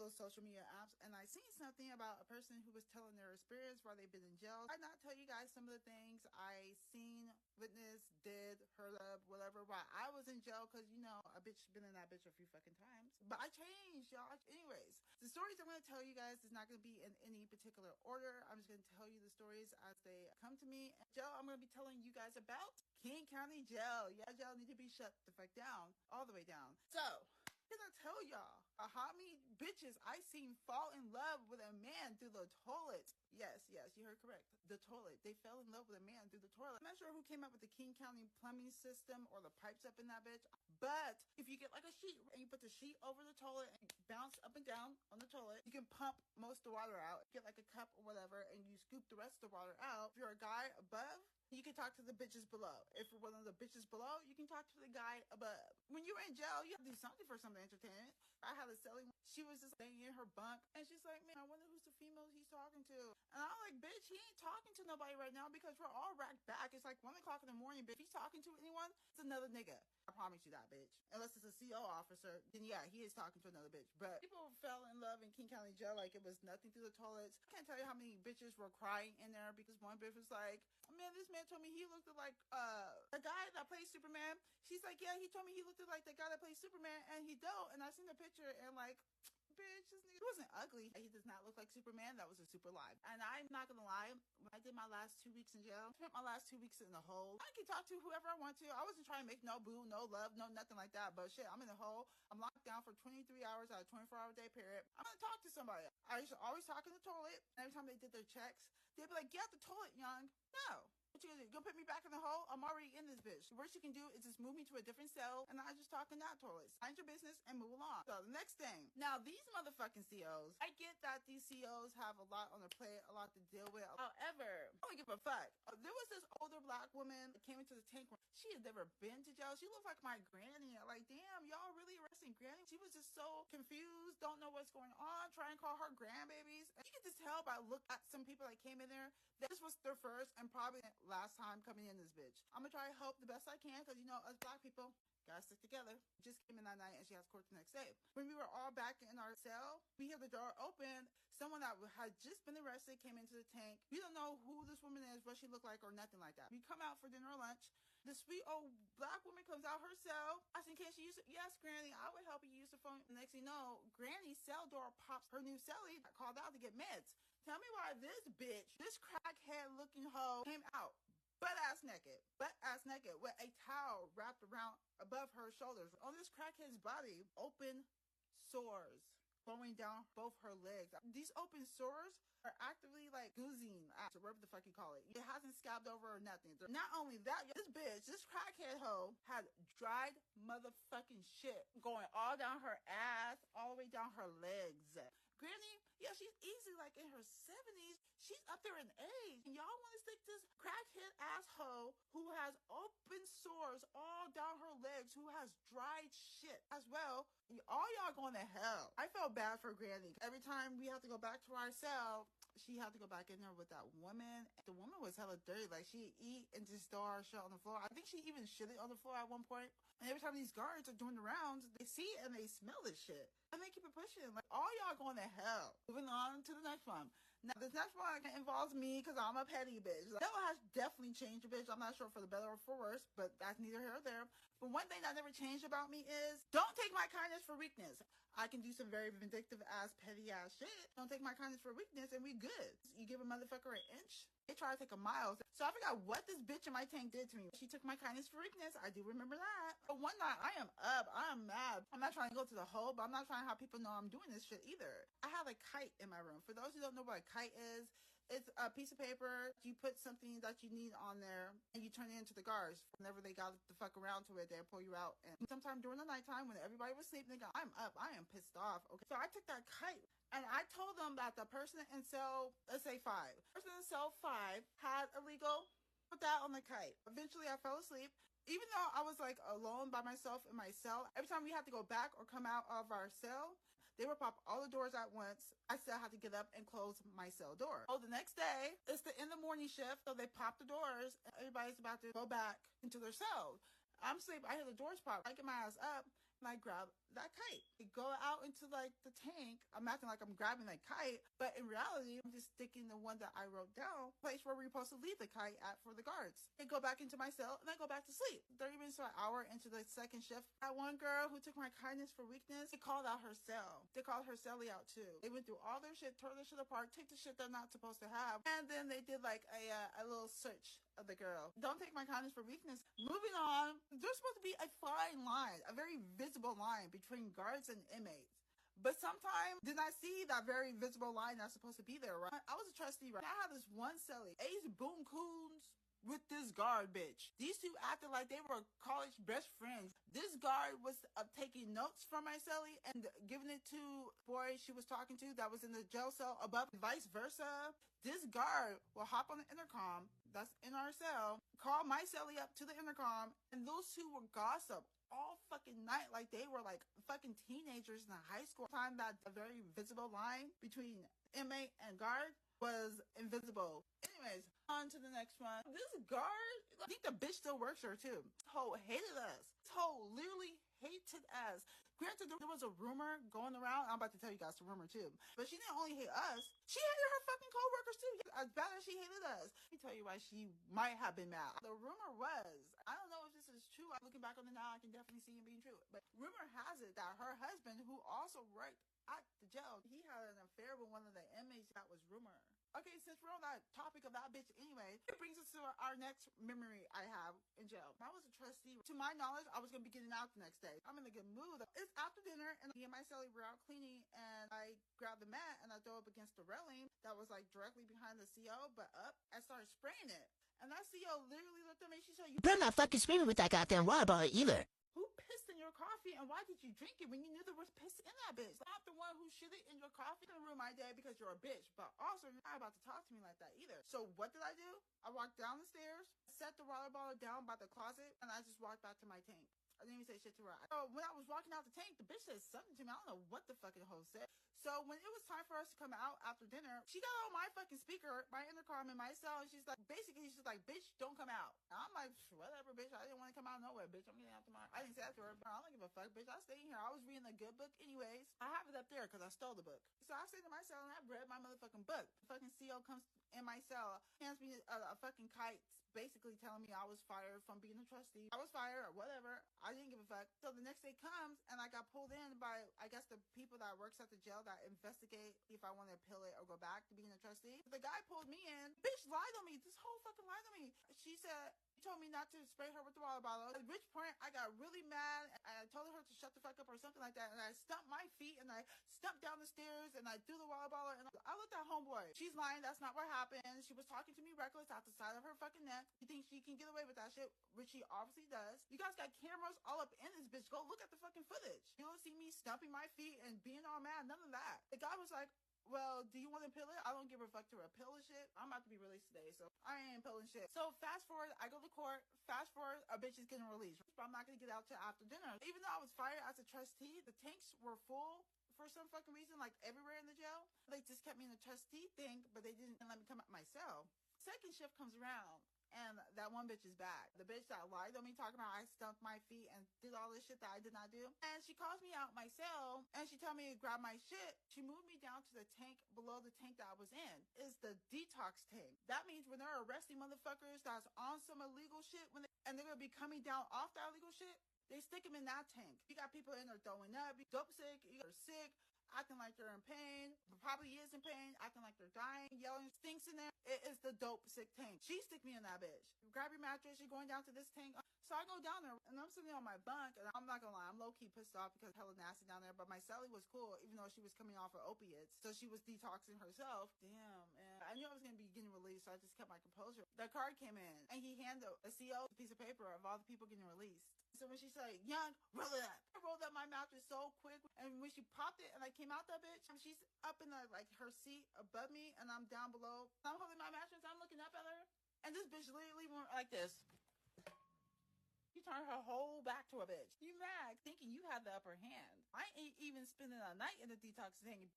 those social media apps, and I seen something about a person who was telling their experience while they've been in jail. I not tell you guys some of the things I seen, witnessed, did, heard of, whatever, while I was in jail, because you know a bitch been in that bitch a few fucking times. But I changed, y'all. Anyways, the stories I'm going to tell you guys is not going to be in any particular order. I'm just going to tell you the stories as they come to me. Jail, I'm going to be telling you guys about King County Jail. Yeah, jail need to be shut the fuck down, all the way down. So, can I tell y'all how many bitches I seen fall in love with a man through the toilet? Yes, you heard correct. The toilet. They fell in love with a man through the toilet. I'm not sure who came up with the King County plumbing system or the pipes up in that bitch. But if you get like a sheet and you put the sheet over the toilet and bounce up and down on the toilet, you can pump most of the water out. Get like a cup or whatever and you scoop the rest of the water out. If you're a guy above, you can talk to the bitches below. If you're one of the bitches below, you can talk to the guy above. When you're in jail, you have to do something for some entertainment. I had a selling. She was just laying in her bunk, and she's like, man, I wonder who's the female he's talking to. And I'm like, bitch, he ain't talking to nobody right now because we're all racked back. It's like 1 o'clock in the morning, bitch. If he's talking to anyone, it's another nigga. I promise you that, bitch. Unless it's a CO officer, then yeah, he is talking to another bitch. But people fell in love in King County Jail like it was nothing through the toilets. I can't tell you how many bitches were crying in there because one bitch was like, man, this man told me he looked like a guy that plays Superman. She's like, yeah, he told me he looked like the guy that plays Superman, and he don't. And I seen the picture and like, bitch, this nigga wasn't ugly. He does not look like Superman. That was a super lie. And I'm not gonna lie, when I did my last 2 weeks in jail, I spent my last 2 weeks in the hole. I can talk to whoever I want to. I wasn't trying to make no boo, no love, no nothing like that. But shit, I'm in the hole. I'm locked down for 23 hours out of 24-hour day period. I'm gonna talk to somebody. I used to always talk in the toilet. Every time they did their checks, they'd be like, get out the toilet, young. No. What you gonna do? You gonna put me back in the hole? I'm already in this bitch. The worst you can do is just move me to a different cell and I just talk in that toilet. Mind your business and move along. So the next thing. Now these motherfucking COs, I get that these COs have a lot on their plate, a lot to deal with. However, I don't give a fuck. There was this older black woman that came into the tank room. She had never been to jail. She looked like my granny. Like, damn, y'all really arresting granny? She was just so confused, don't know what's going on, trying to call her grandbabies. And you can just tell by look at some people that came in there, that this was their first and probably last time coming in this bitch. I'm gonna try to help the best I can because, you know, us black people gotta stick together. Just came in that night and she has court the next day. When we were all back in our cell, we hear the door open. Someone that had just been arrested came into the tank. We don't know who this woman is, what she looked like, or nothing like that. We come out for dinner or lunch. The sweet old black woman comes out her cell. I said, can she use it? Yes, Granny, I would help you use the phone. The next thing you know, Granny's cell door pops. Her new cellie got called out to get meds. Tell me why this bitch, this crackhead looking hoe, came out butt ass naked with a towel wrapped around above her shoulders. On this crackhead's body, open sores going down both her legs. These open sores are actively like oozing out, or whatever the fuck you call it. It hasn't scabbed over or nothing. Not only that, this bitch, this crackhead hoe, had dried motherfucking shit going all down her ass, all the way down her legs. Granny, yeah, she's easily like in her 70s. She's up there in age. And y'all want to stick this crackhead asshole who has open sores all down her legs, who has dried shit as well. All y'all going to hell. I felt bad for Granny. Every time we have to go back to our cell, she had to go back in there with that woman. The woman was hella dirty. Like, she'd eat and just throw her shit on the floor. I think she even shit it on the floor at one point. And every time these guards are doing the rounds, they see it and they smell this shit. And they keep it pushing. Like, all y'all going to hell. Moving on to the next one. Now, this next one involves me because I'm a petty bitch. Like, that has definitely changed a bitch. I'm not sure for the better or for worse, but that's neither here or there. But one thing that never changed about me is, don't take my kindness for weakness. I can do some very vindictive ass, petty ass shit. Don't take my kindness for weakness and we good. You give a motherfucker an inch, they try to take a mile. So I forgot what this bitch in my tank did to me. She took my kindness for weakness. I do remember that. But one night, I am up. I am mad. I'm not trying to go to the hole, but I'm not trying to have people know I'm doing this shit either. I have a kite in my room. For those who don't know what a kite is, it's a piece of paper. You put something that you need on there, and you turn it into the guards. Whenever they got the fuck around to it, they'll pull you out. And sometime during the nighttime, when everybody was sleeping, I'm up. I am pissed off. Okay, so I took that kite. And I told them that the person in cell, let's say 5. The person in cell 5 had illegal, put that on the kite. Eventually I fell asleep. Even though I was like alone by myself in my cell, every time we had to go back or come out of our cell, they would pop all the doors at once. I still had to get up and close my cell door. Oh, the next day, it's the in the morning shift, so they pop the doors and everybody's about to go back into their cell. I'm asleep. I hear the doors pop. I get my ass up and I grab that kite. I go out into like the tank. I'm acting like I'm grabbing that kite, but in reality, I'm just sticking the one that I wrote down, place where we're supposed to leave the kite at for the guards. I go back into my cell and I go back to sleep. 30 minutes to an hour into the second shift, that one girl who took my kindness for weakness, they called out her cell. They called her cellie out too. They went through all their shit, tore their shit apart, took the shit they're not supposed to have, and then they did like a little search of the girl. Don't take my kindness for weakness. Moving on, there's supposed to be a fine line, a very visible line between guards and inmates. But sometimes did I see that very visible line that's supposed to be there, right? I was a trustee, right? I had this one cellie, Ace Boom Coons, with this guard bitch. These two acted like they were college best friends. This guard was taking notes from my cellie and giving it to boy she was talking to that was in the jail cell above, vice versa. This guard will hop on the intercom that's in our cell, call my cellie up to the intercom, and those two will gossip all fucking night like they were like fucking teenagers in high school. Time that a very visible line between inmate and guard was invisible. Anyways, on to the next one. This guard, I think the bitch still works here too. This hoe hated us. This hoe literally hated us. Granted, there was a rumor going around. I'm about to tell you guys the rumor too. But she didn't only hate us, she hated her fucking co-workers too. As bad as she hated us. Let me tell you why she might have been mad. The rumor was, I don't know if this is true. Looking back on it now, I can definitely see it being true. But rumor has it that her husband, who also worked at the jail, he had an affair with one of the inmates. That was rumor. Okay, since we're on that topic of that bitch anyway, it brings us to our next memory I have in jail. I was a trustee. To my knowledge, I was going to be getting out the next day. I'm in a good mood. It's after dinner, and me and my cellie were out cleaning, and I grabbed the mat, and I threw it up against the railing that was like directly behind the CO, but up. I started spraying it. And that CO literally looked at me. She said, "You better not fucking screaming with that goddamn water bottle either." Who pissed in your coffee and why did you drink it when you knew there was piss in that bitch? Not the one who shit it in your coffee. Gonna ruin my day because you're a bitch. But also, you're not about to talk to me like that either. So what did I do? I walked down the stairs, set the water bottle down by the closet, and I just walked back to my tank. I didn't even say shit to her. So when I was walking out the tank, the bitch said something to me. I don't know what the fucking hoe said. So when it was time for us to come out after dinner, she got on my fucking speaker, my intercom in my cell, and she's like, basically, she's like, bitch, don't come out. And I'm like, whatever, bitch. I didn't want to come out nowhere, bitch. I'm getting out tomorrow. I didn't say that to her, but I don't give a fuck, bitch. I stay in here. I was reading a good book anyways. I have it up there because I stole the book. So I stayed in my cell and I read my motherfucking book. The fucking CO comes in my cell, hands me a fucking kite, basically telling me I was fired from being a trustee. I was fired or whatever. I didn't give a fuck. So the next day comes and I got pulled in by, I guess, the people that works at the jail that investigate if I want to appeal it or go back to being a trustee. The guy pulled me in. Bitch lied on me. This whole fucking lied on me. She said, she told me not to spray her with the water bottle. At which point I got really mad. I told her to shut the fuck up or something like that. And I stumped my feet and I stumped down the stairs and I threw the water bottle. And I looked at homeboy. She's lying. That's not what happened. She was talking to me reckless out the side of her fucking neck. She thinks she can get away with that shit, which she obviously does. You guys got cameras all up in this bitch. Go look at the fucking footage. You don't see me stumping my feet and being all mad. None of that. The guy was like, well, do you want to appeal it? I don't give a fuck to appeal the shit. I'm about to be released today, so I ain't appealing shit. So fast forward, I go to court. Fast forward, a bitch is getting released. But I'm not going to get out till after dinner. Even though I was fired as a trustee, the tanks were full for some fucking reason, like everywhere in the jail. They just kept me in the trustee thing, but they didn't let me come out my cell. Second shift comes around. And that one bitch is back. The bitch that lied on me, talking about I stumped my feet and did all this shit that I did not do. And she calls me out my cell and she told me to grab my shit. She moved me down to the tank below the tank that I was in. It's the detox tank. That means when they're arresting motherfuckers that's on some illegal shit and they're gonna be coming down off that illegal shit, they stick them in that tank. You got people in there throwing up, dope sick, you're sick, acting like they're in pain, probably is in pain, acting like they're dying, yelling, stinks in there. It is the dope sick tank. She stick me in that bitch. You grab your mattress, you're going down to this tank. So I go down there and I'm sitting on my bunk and I'm not gonna lie, I'm low-key pissed off because hella nasty down there, but my cellie was cool even though she was coming off of opiates. So she was detoxing herself. Damn, man. I knew I was gonna be getting released, so I just kept my composure. The card came in and he handed a CO a piece of paper of all the people getting released. So when she said, Young, roll it up. I rolled up my mattress so quick. And when she popped it and I came out that bitch, she's up in the, like her seat above me and I'm down below. I'm holding my mattress. I'm looking up at her. And this bitch literally went like this. She turned her whole back to a bitch. You mad, thinking you had the upper hand. I ain't even spending a night in the detox thing.